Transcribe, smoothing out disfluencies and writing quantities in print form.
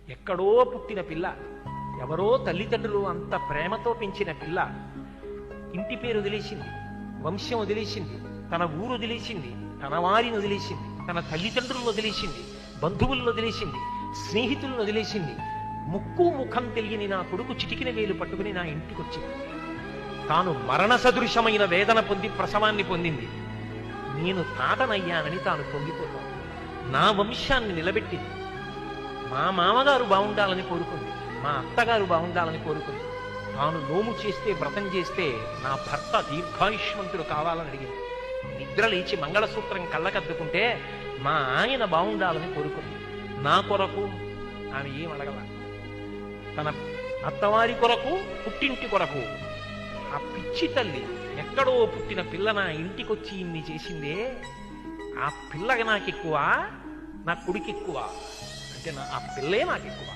ఎక్కడో పుట్టిన పిల్ల, ఎవరో తల్లిదండ్రులు అంత ప్రేమతో పెంచిన పిల్ల ఇంటి పేరు వదిలేసింది, వంశం వదిలేసింది, తన ఊరు వదిలేసింది, తన వారిని వదిలేసింది, తన తల్లిదండ్రులను వదిలేసింది, బంధువులను వదిలేసింది, స్నేహితులను వదిలేసింది. ముక్కు ముఖం తెలియని నా కొడుకు చిటికిన వేలు పట్టుకుని నా ఇంటికి వచ్చింది. తాను మరణ సదృశమైన వేదన పొంది ప్రసవాన్ని పొందింది. నేను తాతనయ్యానని తాను పొంగిపోతాను. నా వంశాన్ని నిలబెట్టింది. మా మామగారు బాగుండాలని కోరుకుంది, మా అత్తగారు బాగుండాలని కోరుకుంది. తాను నోము చేస్తే, వ్రతం చేస్తే నా భర్త దీర్ఘాయుష్మంతుడు కావాలని అడిగింది. నిద్ర లేచి మంగళసూత్రం కళ్ళకద్దుకుంటే మా ఆయన బాగుండాలని కోరుకుంది. నా కొరకు ఆమె ఏం అడగల. తన అత్తవారి కొరకు, పుట్టింటి కొరకు. ఆ పిచ్చి తల్లి ఎక్కడో పుట్టిన పిల్ల నా ఇంటికొచ్చి ఇన్ని చేసిందే, ఆ పిల్లకి నాకెక్కువ, నా కొడుకు ఎక్కువ అంటే ఆ పిల్లే నాకెక్కువ.